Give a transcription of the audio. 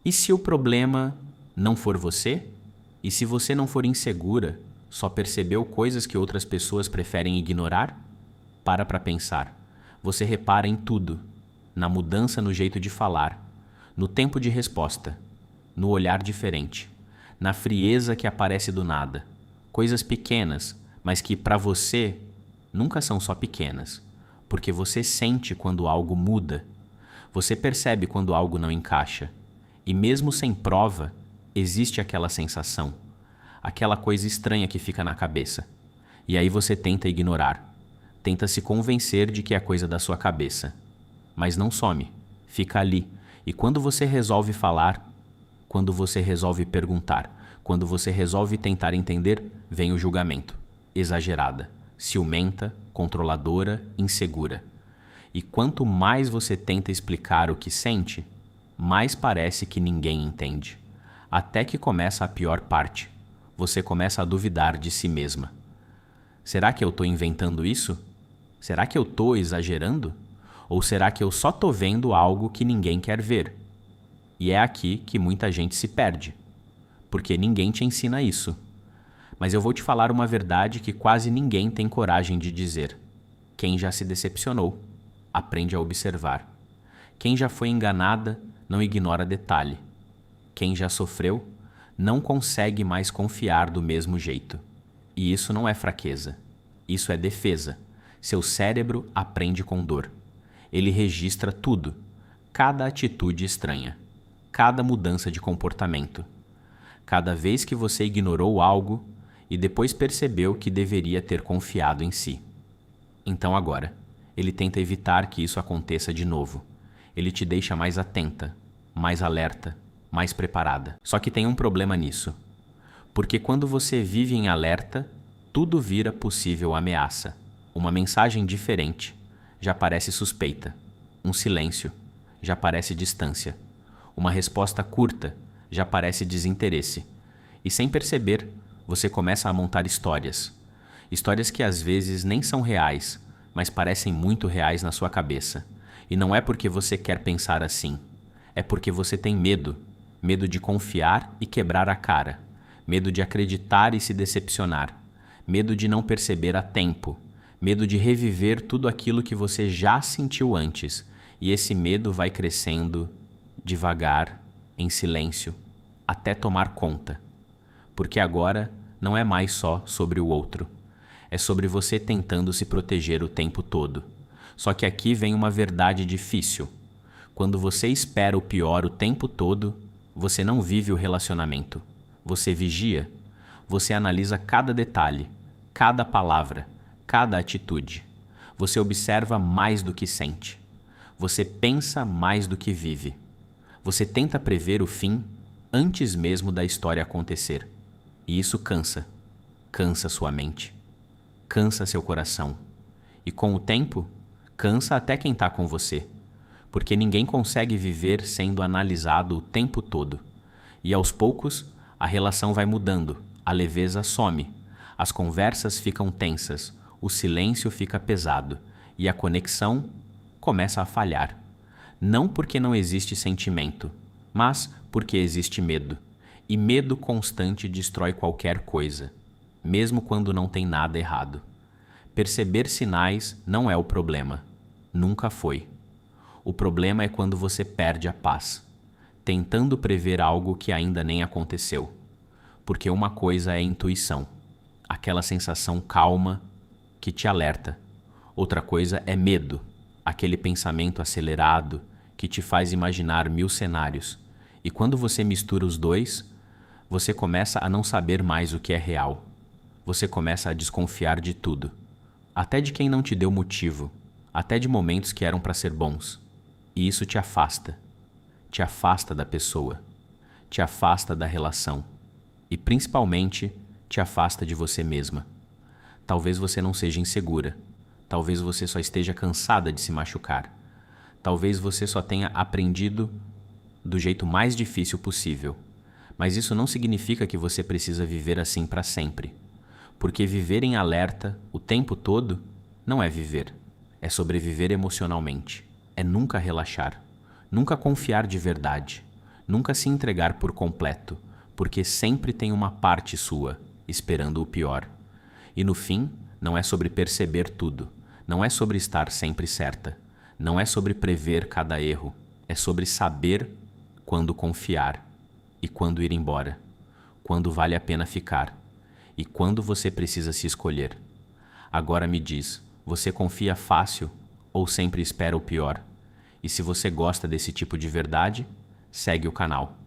E se o problema não for você? E se você não for insegura, só percebeu coisas que outras pessoas preferem ignorar? Para pensar. Você repara em tudo, na mudança no jeito de falar, no tempo de resposta, no olhar diferente, na frieza que aparece do nada. Coisas pequenas, mas que para você nunca são só pequenas, porque você sente quando algo muda. Você percebe quando algo não encaixa. E mesmo sem prova, existe aquela sensação, aquela coisa estranha que fica na cabeça. E aí você tenta ignorar, tenta se convencer de que é coisa da sua cabeça. Mas não some, fica ali. E quando você resolve falar, quando você resolve perguntar, quando você resolve tentar entender, vem o julgamento. Exagerada, ciumenta, controladora, insegura. E quanto mais você tenta explicar o que sente, mais parece que ninguém entende. Até que começa a pior parte. Você começa a duvidar de si mesma. Será que eu estou inventando isso? Será que eu estou exagerando? Ou será que eu só estou vendo algo que ninguém quer ver? E é aqui que muita gente se perde, porque ninguém te ensina isso. Mas eu vou te falar uma verdade que quase ninguém tem coragem de dizer. Quem já se decepcionou, aprende a observar. Quem já foi enganada, não ignora detalhe. Quem já sofreu, não consegue mais confiar do mesmo jeito. E isso não é fraqueza, isso é defesa. Seu cérebro aprende com dor. Ele registra tudo, cada atitude estranha, cada mudança de comportamento. Cada vez que você ignorou algo e depois percebeu que deveria ter confiado em si. Então agora, ele tenta evitar que isso aconteça de novo. Ele te deixa mais atenta, mais alerta, mais preparada. Só que tem um problema nisso. Porque quando você vive em alerta, tudo vira possível ameaça. Uma mensagem diferente já parece suspeita. Um silêncio já parece distância. Uma resposta curta já parece desinteresse. E sem perceber, você começa a montar histórias. Histórias que às vezes nem são reais, mas parecem muito reais na sua cabeça. E não é porque você quer pensar assim. É porque você tem medo. Medo de confiar e quebrar a cara. Medo de acreditar e se decepcionar. Medo de não perceber a tempo. Medo de reviver tudo aquilo que você já sentiu antes. E esse medo vai crescendo, devagar, em silêncio, até tomar conta. Porque agora não é mais só sobre o outro. É sobre você tentando se proteger o tempo todo. Só que aqui vem uma verdade difícil. Quando você espera o pior o tempo todo, você não vive o relacionamento. Você vigia. Você analisa cada detalhe, cada palavra, cada atitude. Você observa mais do que sente. Você pensa mais do que vive. Você tenta prever o fim antes mesmo da história acontecer. E isso cansa. Cansa sua mente. Cansa seu coração. E com o tempo, cansa até quem está com você. Porque ninguém consegue viver sendo analisado o tempo todo. E aos poucos, a relação vai mudando, a leveza some, as conversas ficam tensas, o silêncio fica pesado e a conexão começa a falhar. Não porque não existe sentimento, mas porque existe medo. E medo constante destrói qualquer coisa, mesmo quando não tem nada errado. Perceber sinais não é o problema. Nunca foi. O problema é quando você perde a paz, tentando prever algo que ainda nem aconteceu. Porque uma coisa é intuição, aquela sensação calma que te alerta. Outra coisa é medo, aquele pensamento acelerado que te faz imaginar 1000 cenários. E quando você mistura os dois, você começa a não saber mais o que é real. Você começa a desconfiar de tudo, até de quem não te deu motivo, até de momentos que eram para ser bons. E isso te afasta da pessoa, te afasta da relação e principalmente te afasta de você mesma. Talvez você não seja insegura, talvez você só esteja cansada de se machucar, talvez você só tenha aprendido do jeito mais difícil possível, mas isso não significa que você precisa viver assim para sempre, porque viver em alerta o tempo todo não é viver, é sobreviver emocionalmente. É nunca relaxar, nunca confiar de verdade, Nunca se entregar por completo, porque sempre tem uma parte sua, esperando o pior. E no fim, não é sobre perceber tudo, não é sobre estar sempre certa, não é sobre prever cada erro, é sobre saber quando confiar e quando ir embora, quando vale a pena ficar e quando você precisa se escolher. Agora me diz, você confia fácil ou sempre espera o pior? E se você gosta desse tipo de verdade, segue o canal.